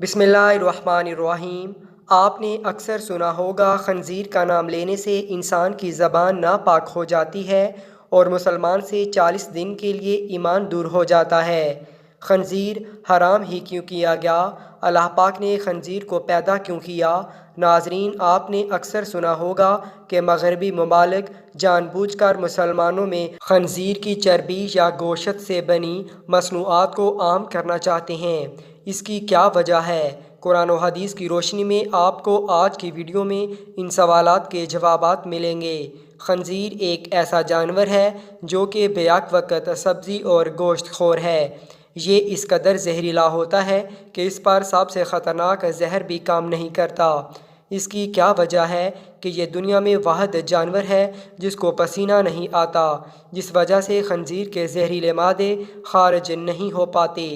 बिस्मिल्लाहिर्रहमानिर्रहीम। आपने अक्सर सुना होगा खंजीर का नाम लेने से इंसान की ज़बान नापाक हो जाती है और मुसलमान से 40 दिन के लिए ईमान दूर हो जाता है। खंजीर हराम ही क्यों किया गया? अल्लाह पाक ने खंजीर को पैदा क्यों किया? नाजरीन, आपने अक्सर सुना होगा कि मगरबी ममालिक जानबूझकर मुसलमानों में खंजीर की चर्बी या गोश्त से बनी मसनूआत को आम करना चाहते हैं। इसकी क्या वजह है? कुरान और हदीस की रोशनी में आपको आज की वीडियो में इन सवालात के जवाबात मिलेंगे। खंजीर एक ऐसा जानवर है जो कि बेक वक्त सब्ज़ी और गोश्त खोर है। ये इस कदर जहरीला होता है कि इस पर सबसे ख़तरनाक जहर भी काम नहीं करता। इसकी क्या वजह है कि ये दुनिया में वाहिद जानवर है जिसको पसीना नहीं आता, जिस वजह से खंजीर के जहरीले मादे खारिज नहीं हो पाते।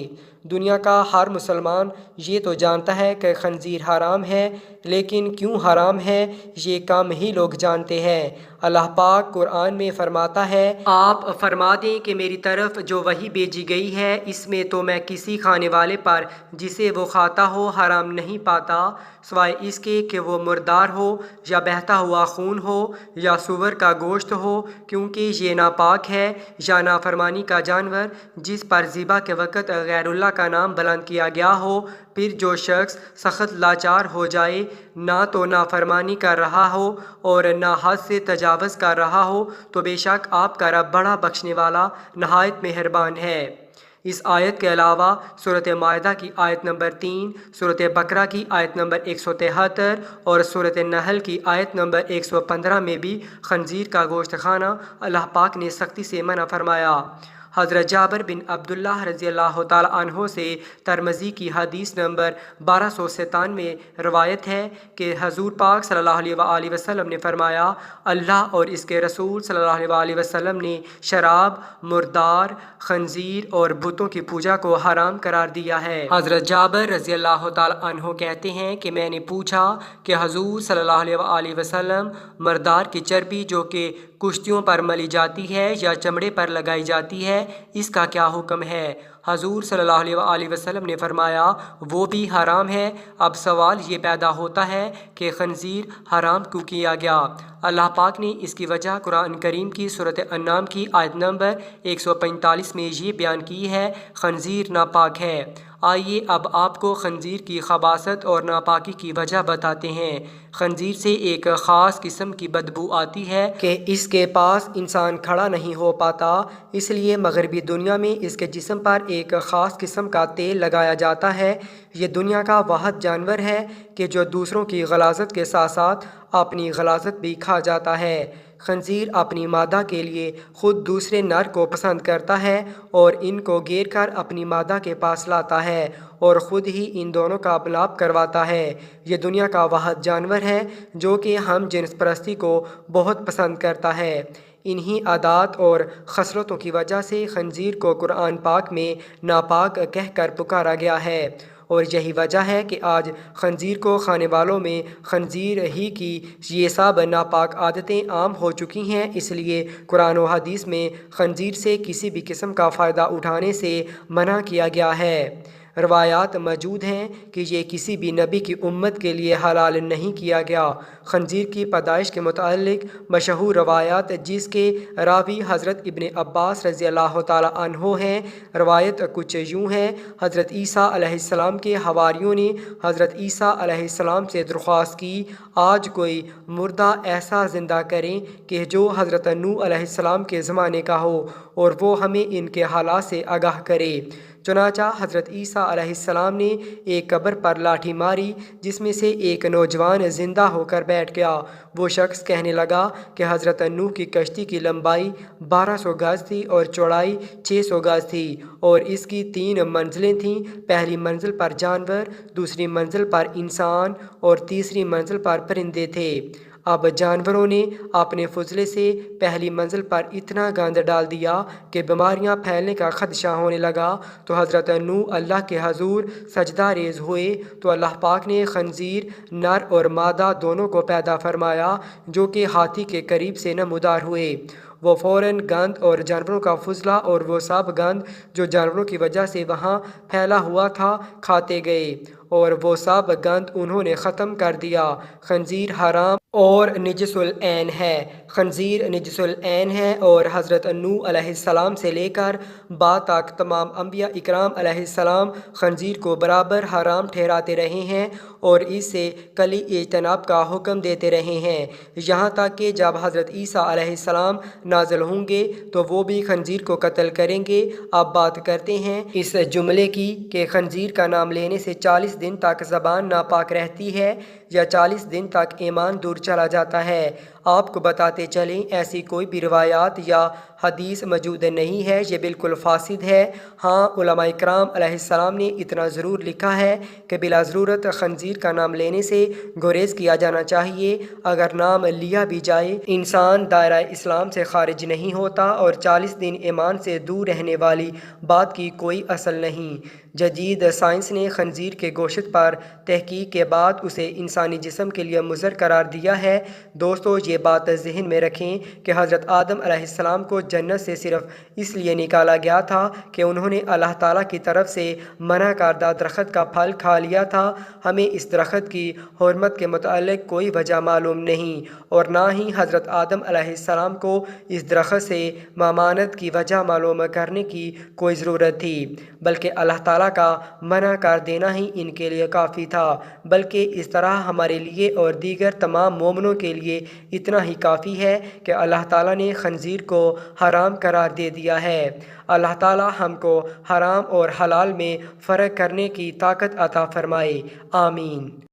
दुनिया का हर मुसलमान ये तो जानता है कि खंजीर हराम है, लेकिन क्यों हराम है ये कम ही लोग जानते हैं। अल्लाह पाक कुरान में फरमाता है, आप फरमा दें कि मेरी तरफ जो वही भेजी गई है इसमें तो मैं किसी खाने वाले पर जिसे वो खाता हो हराम नहीं पाता, सिवाय इसके कि वो मुर्दार हो या बहता हुआ खून हो या सूअर का गोश्त हो, क्योंकि ये नापाक है या नाफरमानी का जानवर जिस पर ज़िबा के वक़्त गैरुल्लाह का नाम बुलंद किया गया हो। फिर जो शख्स सख्त लाचार हो जाए, ना तो नाफरमानी कर रहा हो और ना हद से तजावज़ कर रहा हो, तो बेशक आपका रब बड़ा बख्शने वाला नहायत मेहरबान है। इस आयत के अलावा सूरत मायदा की आयत नंबर 3, सूरत बकरा की आयत नंबर 173 और सूरत नहल की आयत नंबर 115 में भी खंजीर का गोश्त खाना अल्लाह पाक ने सख्ती से मना फरमाया। हज़रत जाबिर बिन अब्दुल्लाह रज़ियल्लाहु ताला अन्हो से तिरमिज़ी की हदीस नंबर 1297 में रवायत है कि हज़ूर पाक सल्लल्लाहु अलैहि वसल्लम ने फरमाया, अल्लाह और इसके रसूल सल्लल्लाहु अलैहि वसल्लम ने शराब, मुर्दार, खंजीर और बुतों की पूजा को हराम करार दिया है। हज़रत जाबिर रज़ियल्लाहु ताला अन्हो कहते हैं कि मैंने पूछा कि हज़ूर सल्लल्लाहु अलैहि वसल्लम, मुर्दार की चर्बी जो कि कुश्तियों पर मली जाती है या चमड़े पर लगाई जाती है, इसका क्या हुक्म है? हजूर सल्लल्लाहु अलैहि वसल्लम ने फरमाया, वो भी हराम है। अब सवाल ये पैदा होता है कि खंजीर हराम क्यों किया गया? अल्लाह पाक ने इसकी वजह कुरान करीम की सूरत अन्नाम की आयत नंबर 145 में ये बयान की है, खंजीर नापाक है। आइए अब आपको खंजीर की खबासत और नापाकी की वजह बताते हैं। खंजीर से एक ख़ास किस्म की बदबू आती है कि इसके पास इंसान खड़ा नहीं हो पाता, इसलिए मगरबी दुनिया में इसके जिस्म पर एक ख़ास किस्म का तेल लगाया जाता है। ये दुनिया का वाहिद जानवर है कि जो दूसरों की गलाजत के साथ साथ अपनी गलाजत भी खा जाता है। खंजीर अपनी मादा के लिए खुद दूसरे नर को पसंद करता है और इनको घेर कर अपनी मादा के पास लाता है और ख़ुद ही इन दोनों का मिलाप करवाता है। ये दुनिया का वाहिद जानवर है जो कि हम जिन्स परस्ती को बहुत पसंद करता है। इन्हीं आदात और खसलतों की वजह से खंजीर को कुरान पाक में नापाक कहकर पुकारा गया है और यही वजह है कि आज खंजीर को खाने वालों में खंजीर ही की ये सब नापाक आदतें आम हो चुकी हैं। इसलिए कुरान और हदीस में खंजीर से किसी भी किस्म का फ़ायदा उठाने से मना किया गया है। रवायात मौजूद हैं कि ये किसी भी नबी की उम्मत के लिए हलाल नहीं किया गया। खंजीर की पैदाइश के मुतालिक मशहूर रवायात जिसके रावी हज़रत इब्ने अब्बास रज़ियल्लाहु ताला अन्हो हैं। रवायत कुछ यूँ है, हज़रत ईसा अलैहिस्सलाम के हवारियों ने हज़रत ईसा अलैहिस्सलाम से दरख्वास्त की, आज कोई मुर्दा ऐसा ज़िंदा करें कि जो हज़रत नूह अलैहिस्सलाम के ज़माने का हो और वो हमें इनके हालात से आगाह करे। चुनाचा हज़रत ईसा अलैहिस्सलाम ने एक कब्र पर लाठी मारी जिसमें से एक नौजवान ज़िंदा होकर बैठ गया। वो शख्स कहने लगा कि हज़रत नूह की कश्ती की लंबाई 1200 गज थी और चौड़ाई 600 गज थी और इसकी 3 मंजिलें थीं। पहली मंजिल पर जानवर, दूसरी मंजिल पर इंसान और तीसरी मंजिल पर परिंदे थे। अब जानवरों ने अपने फजले से पहली मंजिल पर इतना गंद डाल दिया कि बीमारियां फैलने का खदशा होने लगा। तो हज़रत नूह अल्लाह के हजूर सजदा रेज़ हुए तो अल्लाह पाक ने खंजीर नर और मादा दोनों को पैदा फरमाया जो कि हाथी के करीब से नमूदार हुए। वो फ़ौरन गंद और जानवरों का फजला और वो सब गंद जो जानवरों की वजह से वहाँ फैला हुआ था खाते गए اور وہ سب گند انہوں نے ختم کر دیا۔ خنزیر حرام اور نجس العین ہے۔ خنزیر نجس العین ہے اور حضرت نوح علیہ السلام سے لے کر بعد تک تمام انبیاء اکرام علیہ السلام خنزیر کو برابر حرام ٹھہراتے رہے ہیں اور اس سے کلی اجتناب کا حکم دیتے رہے ہیں، یہاں تک کہ جب حضرت عیسیٰ علیہ السلام نازل ہوں گے تو وہ بھی خنزیر کو قتل کریں گے۔ اب بات کرتے ہیں اس جملے کی کہ خنزیر کا نام لینے سے 40 دن تک زبان ناپاک رہتی ہے یا 40 دن تک ایمان دور چلا جاتا ہے۔ آپ کو بتاتے چلیں ایسی کوئی بھی روایات یا حدیث موجود نہیں ہے، یہ بالکل فاسد ہے۔ ہاں، علماء کرام علیہ السلام نے اتنا ضرور لکھا ہے کہ بلا ضرورت خنزیر کا نام لینے سے گریز کیا جانا چاہیے۔ اگر نام لیا بھی جائے انسان دائرہ اسلام سے خارج نہیں ہوتا اور 40 دن ایمان سے دور رہنے والی بات کی کوئی اصل نہیں۔ جدید سائنس نے خنزیر کے گوشت پر تحقیق کے بعد اسے انسانی جسم کے لیے مضر قرار دیا ہے۔ دوستو، یہ بات ذہن میں رکھیں کہ حضرت آدم علیہ السلام کو جنت سے صرف اس لیے نکالا گیا تھا کہ انہوں نے اللہ تعالیٰ کی طرف سے منع کردہ درخت کا پھل کھا لیا تھا۔ ہمیں اس درخت کی حرمت کے متعلق کوئی وجہ معلوم نہیں اور نہ ہی حضرت آدم علیہ السلام کو اس درخت سے ممانعت کی وجہ معلوم کرنے کی کوئی ضرورت تھی، بلکہ اللہ تعالیٰ کا منع کر دینا ہی ان کے لیے کافی تھا۔ بلکہ اس طرح ہمارے لیے اور دیگر تمام مومنوں کے لیے اتنا ہی کافی ہے کہ اللہ تعالیٰ نے خنزیر کو حرام قرار دے دیا ہے۔ اللہ تعالیٰ ہم کو حرام اور حلال میں فرق کرنے کی طاقت عطا فرمائے، آمین۔